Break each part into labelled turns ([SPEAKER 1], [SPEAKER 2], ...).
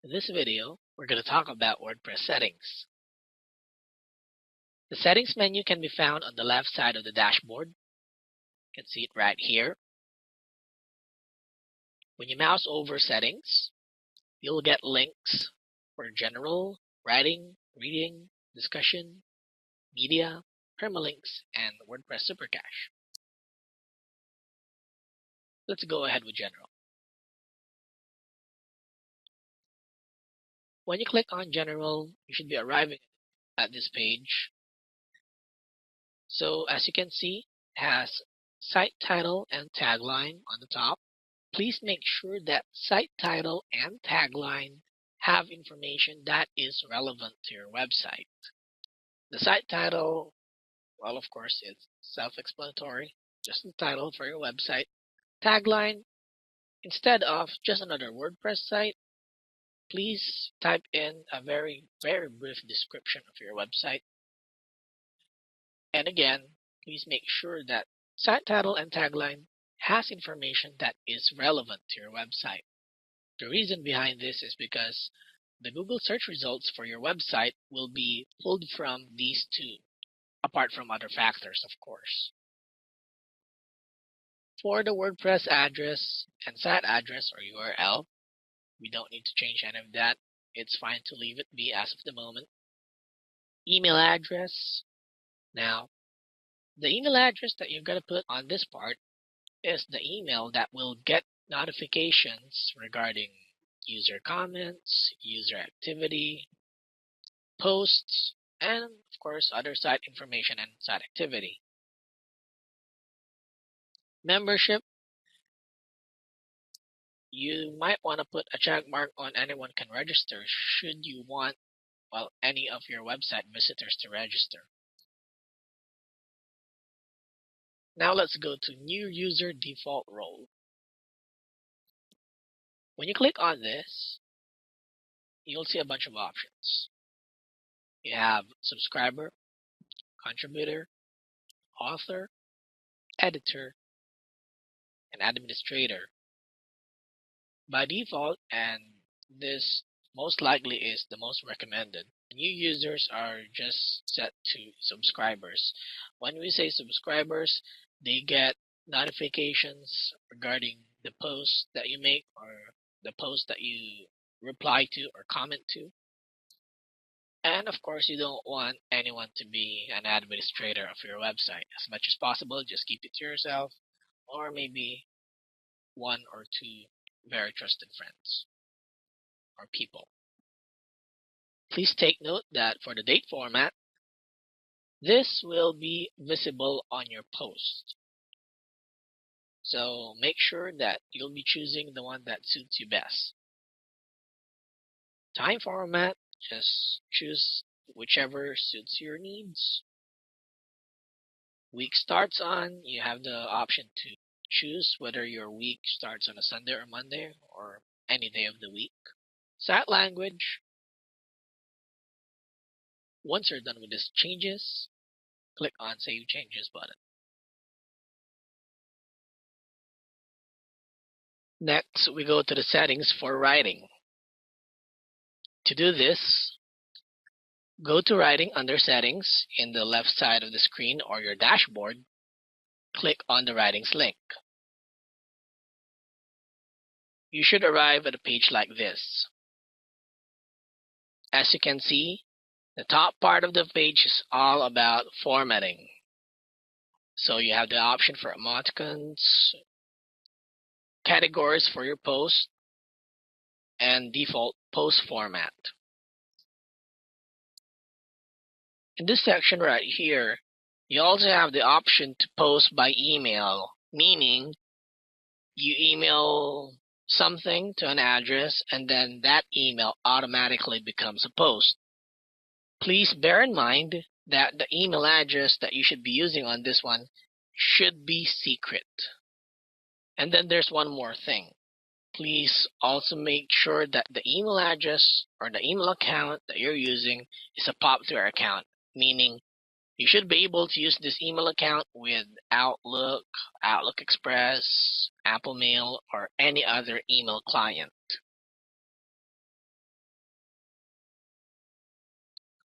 [SPEAKER 1] In this video, we're going to talk about WordPress settings. The settings menu can be found on the left side of the dashboard. You can see it right here. When you mouse over settings, you'll get links for general, writing, reading, discussion, media, permalinks, and WordPress Supercache. Let's go ahead with general. When you click on general, you should be arriving at this page. So as you can see, it has site title and tagline on the top. Please make sure that site title and tagline have information that is relevant to your website. The site title, well, of course, it's self-explanatory, just the title for your website. Tagline, instead of just another WordPress site, please type in a very, very brief description of your website. And again, please make sure that site title and tagline has information that is relevant to your website. The reason behind this is because the Google search results for your website will be pulled from these two, apart from other factors, of course. For the WordPress address and site address or URL, we don't need to change any of that. It's fine to leave it be as of the moment. Email address. Now, the email address that you're going to put on this part is the email that will get notifications regarding user comments, user activity, posts, and of course other site information and site activity. Membership, you might want to put a check mark on anyone can register should you want, well, any of your website visitors to register. Now let's go to new user default role. When you click on this, you'll see a bunch of options. You have subscriber, contributor, author, editor, and administrator. By default, and this most likely is the most recommended, new users are just set to subscribers. When we say subscribers, they get notifications regarding the post that you make or the post that you reply to or comment to. And of course, you don't want anyone to be an administrator of your website. As much as possible, just keep it to yourself, or maybe one or two very trusted friends or people. Please take note that for the date format, this will be visible on your post. So make sure that you'll be choosing the one that suits you best. Time format, just choose whichever suits your needs. Week starts on, you have the option to choose whether your week starts on a Sunday or Monday or any day of the week. Site language. Once you're done with these changes, click on Save Changes button. Next, we go to the settings for writing. To do this, go to Writing under Settings in the left side of the screen or your dashboard. Click on the Writings link. You should arrive at a page like this. As you can see, the top part of the page is all about formatting. So you have the option for emoticons, categories for your post, and default post format. In this section right here, you also have the option to post by email, meaning you email something to an address and then that email automatically becomes a post. Please bear in mind that the email address that you should be using on this one should be secret. And then there's one more thing. Please also make sure that the email address or the email account that you're using is a pop-through account, meaning you should be able to use this email account with Outlook, Outlook Express, Apple Mail, or any other email client.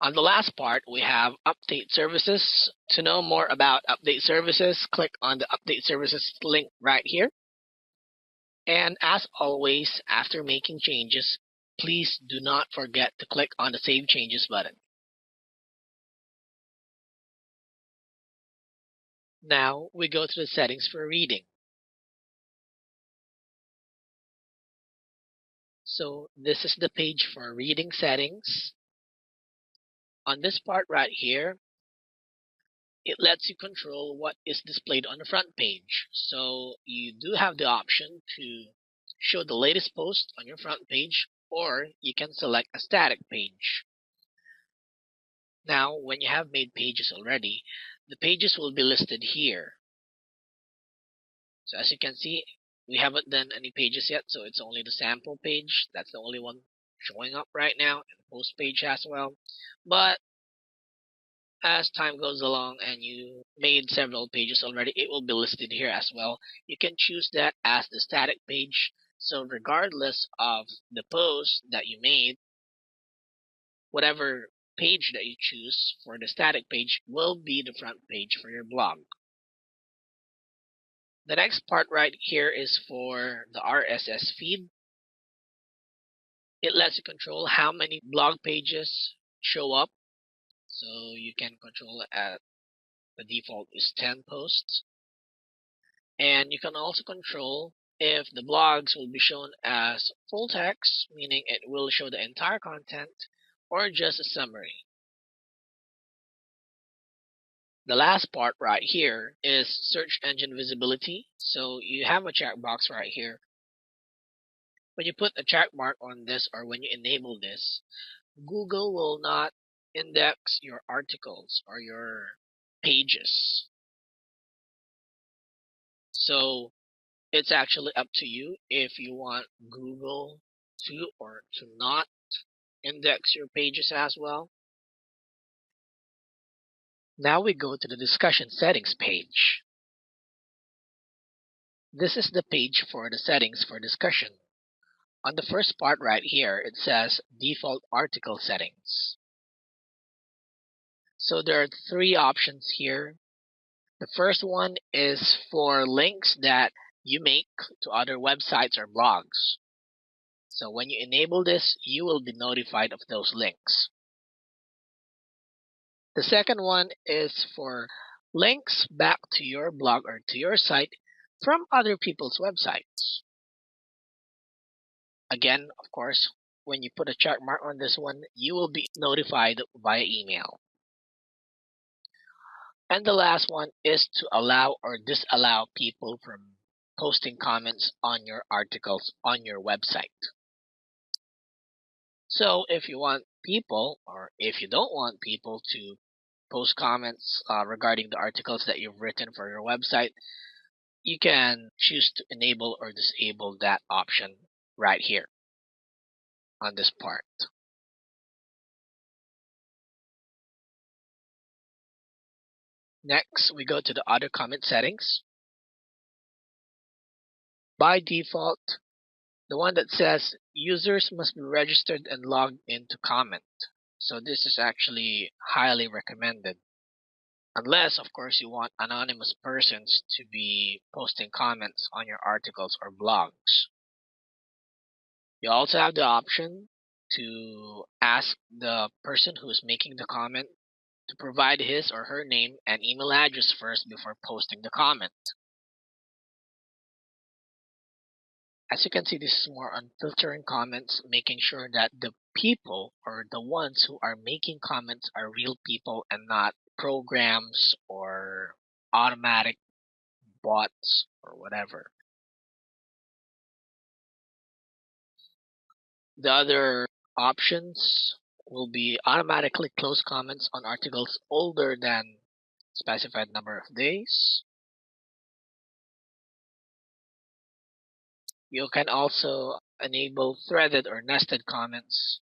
[SPEAKER 1] On the last part, we have update services. To know more about update services, click on the update services link right here. And as always, after making changes, please do not forget to click on the Save Changes button. Now we go to the settings for reading. So this is the page for reading settings. On this part right here, it lets you control what is displayed on the front page. So you do have the option to show the latest post on your front page, or you can select a static page. Now, when you have made pages already, the pages will be listed here. So as you can see, we haven't done any pages yet, so it's only the sample page. That's the only one showing up right now, and the post page as well. But as time goes along and you made several pages already, it will be listed here as well. You can choose that as the static page. So regardless of the post that you made, whatever page that you choose for the static page will be the front page for your blog. The next part right here is for the RSS feed. It lets you control how many blog pages show up. So you can control it at the default is 10 posts. And you can also control if the blogs will be shown as full text, meaning it will show the entire content, or just a summary. The last part right here is search engine visibility. So you have a checkbox right here. When you put a check mark on this, or when you enable this, Google will not index your articles or your pages. So it's actually up to you if you want Google to or to not index your pages as well. Now we go to the discussion settings page. This is the page for the settings for discussion. On the first part right here, it says default article settings. So there are three options here. The first one is for links that you make to other websites or blogs. So when you enable this, you will be notified of those links. The second one is for links back to your blog or to your site from other people's websites. Again, of course, when you put a check mark on this one, you will be notified via email. And the last one is to allow or disallow people from posting comments on your articles on your website. So if you want people, or if you don't want people to post comments regarding the articles that you've written for your website, you can choose to enable or disable that option right here on this part. Next, we go to the other comment settings. By default, the one that says users must be registered and logged in to comment. So this is actually highly recommended. Unless, of course, you want anonymous persons to be posting comments on your articles or blogs. You also have the option to ask the person who is making the comment to provide his or her name and email address first before posting the comment. As you can see, this is more on filtering comments, making sure that the people or the ones who are making comments are real people and not programs or automatic bots or whatever. The other options will be automatically close comments on articles older than specified number of days. You can also enable threaded or nested comments.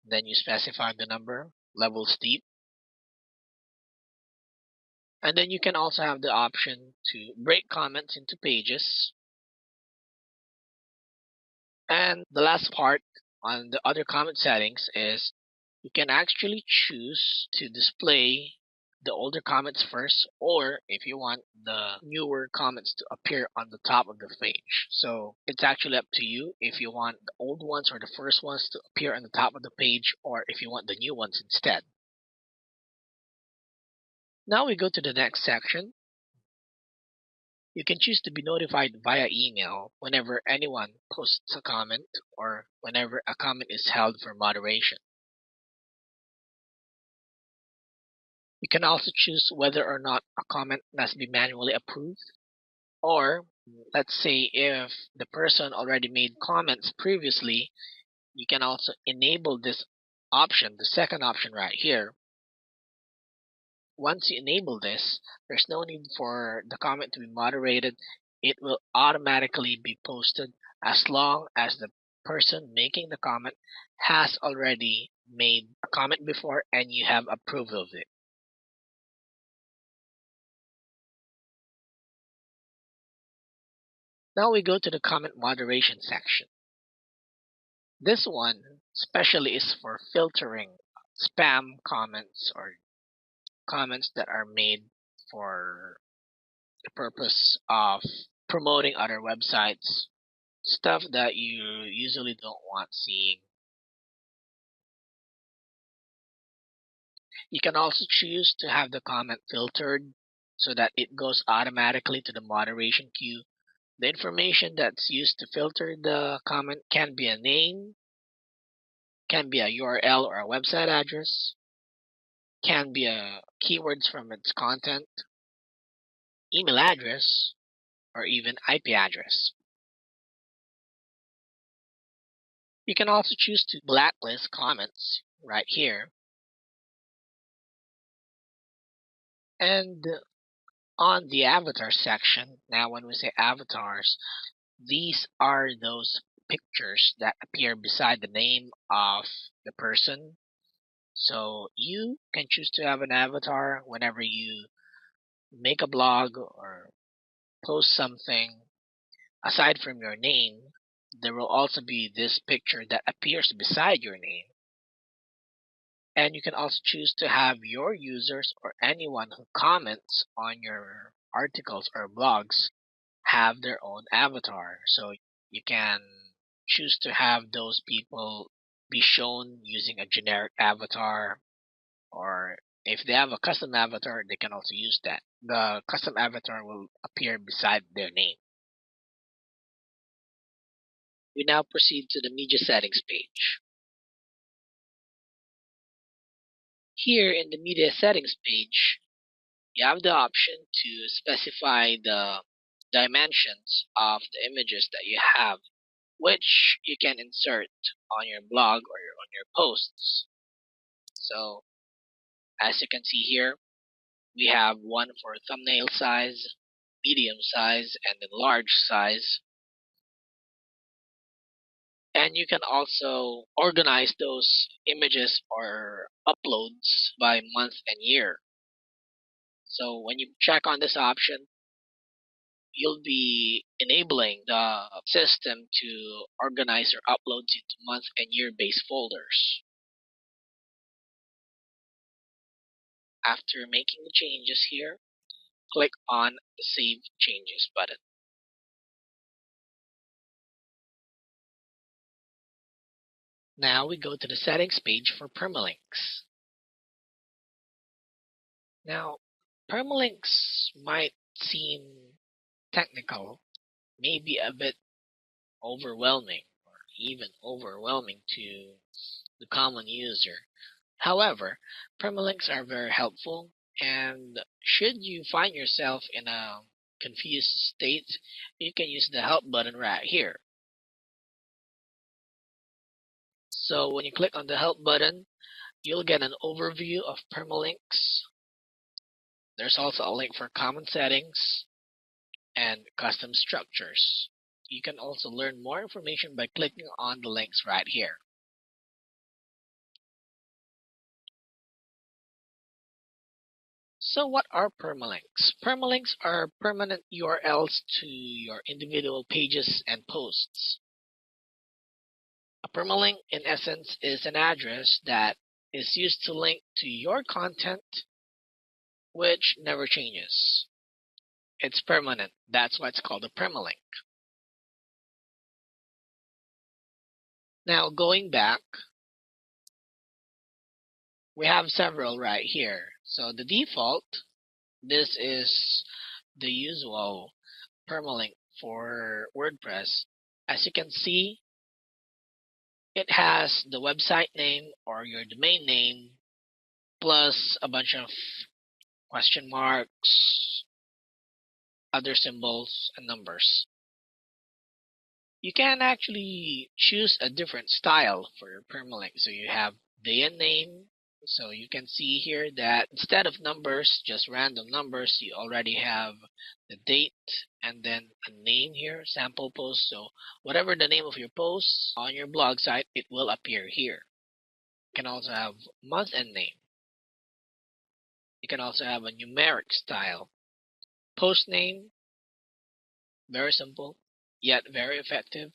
[SPEAKER 1] Then you specify the number, level steep. And then you can also have the option to break comments into pages. And the last part on the other comment settings is You can actually choose to display the older comments first, or if you want the newer comments to appear on the top of the page. So it's actually up to you if you want the old ones or the first ones to appear on the top of the page, or if you want the new ones instead. Now we go to the next section. You can choose to be notified via email whenever anyone posts a comment or whenever a comment is held for moderation. You can also choose whether or not a comment must be manually approved, or let's say if the person already made comments previously, you can also enable this option, the second option right here. Once you enable this, there's no need for the comment to be moderated. It will automatically be posted as long as the person making the comment has already made a comment before and you have approved of it. Now we go to the comment moderation section. This one especially is for filtering spam comments or comments that are made for the purpose of promoting other websites, stuff that you usually don't want seeing. You can also choose to have the comment filtered so that it goes automatically to the moderation queue. The information that's used to filter the comment can be a name, can be a URL or a website address, can be keywords from its content, email address, or even IP address. You can also choose to blacklist comments right here. And on the avatar section, now when we say avatars, these are those pictures that appear beside the name of the person. So you can choose to have an avatar whenever you make a blog or post something. Aside from your name, there will also be this picture that appears beside your name. And you can also choose to have your users or anyone who comments on your articles or blogs have their own avatar. So you can choose to have those people be shown using a generic avatar, or if they have a custom avatar, they can also use that. The custom avatar will appear beside their name. We now proceed to the media settings page. Here in the media settings page, you have the option to specify the dimensions of the images that you have, which you can insert on your blog or on your posts. So as you can see here, we have one for thumbnail size, medium size, and then large size. And you can also organize those images or uploads by month and year. So when you check on this option, you'll be enabling the system to organize your uploads into month and year based folders. After making the changes here, click on the Save Changes button. Now we go to the settings page for permalinks. Now, permalinks might seem technical, maybe a bit overwhelming, or even overwhelming to the common user. However, permalinks are very helpful, and should you find yourself in a confused state, you can use the help button right here. So when you click on the help button, you'll get an overview of permalinks. There's also a link for common settings and custom structures. You can also learn more information by clicking on the links right here. So what are permalinks? Permalinks are permanent URLs to your individual pages and posts. A permalink, in essence, is an address that is used to link to your content, which never changes. It's permanent. That's why it's called a permalink. Now, going back, we have several right here. So the default, this is the usual permalink for WordPress. As you can see, it has the website name or your domain name plus a bunch of question marks, other symbols, and numbers. You can actually choose a different style for your permalink. So you have day and name. So you can see here that instead of numbers, just random numbers, you already have the date and then a name here, sample post. So whatever the name of your post on your blog site, it will appear here. You can also have month and name. You can also have a numeric style. Post name, very simple, yet very effective.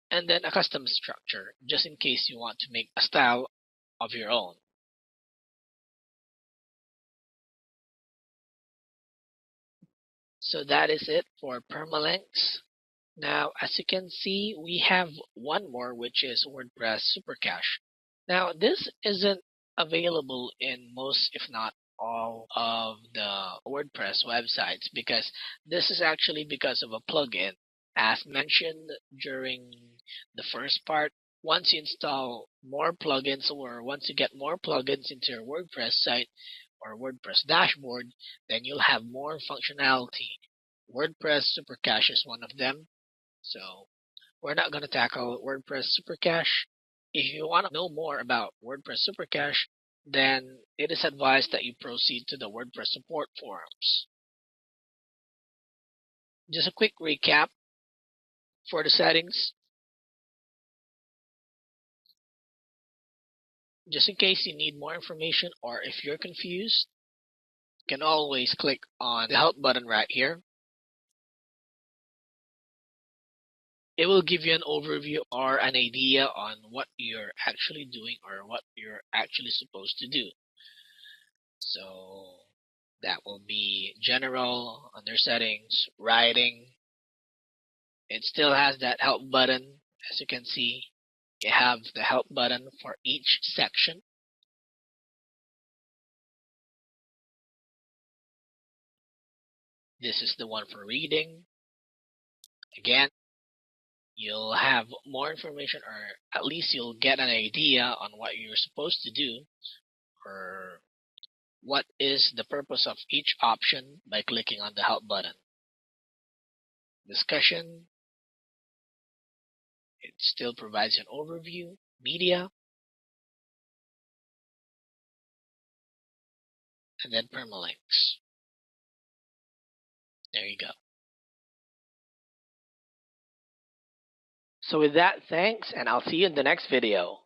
[SPEAKER 1] And then a custom structure, just in case you want to make a style of your own. So that is it for permalinks. Now, as you can see, we have one more, which is WordPress Supercache. Now, this isn't available in most, if not all, of the WordPress websites because this is actually because of a plugin. As mentioned during the first part, once you install more plugins or once you get more plugins into your WordPress site or WordPress dashboard, then you'll have more functionality. WordPress Supercache is one of them. So we're not going to tackle WordPress Supercache. If you want to know more about WordPress Supercache, then it is advised that you proceed to the WordPress support forums. Just a quick recap for the settings. Just in case you need more information or if you're confused, you can always click on the help button right here. It will give you an overview or an idea on what you're actually doing or what you're actually supposed to do. So that will be general, under settings, writing. It still has that help button. As you can see, you have the help button for each section. This is the one for reading. Again, you'll have more information, or at least you'll get an idea on what you're supposed to do or what is the purpose of each option by clicking on the help button. Discussion, it still provides an overview. Media, and then permalinks. There you go. So with that, thanks, and I'll see you in the next video.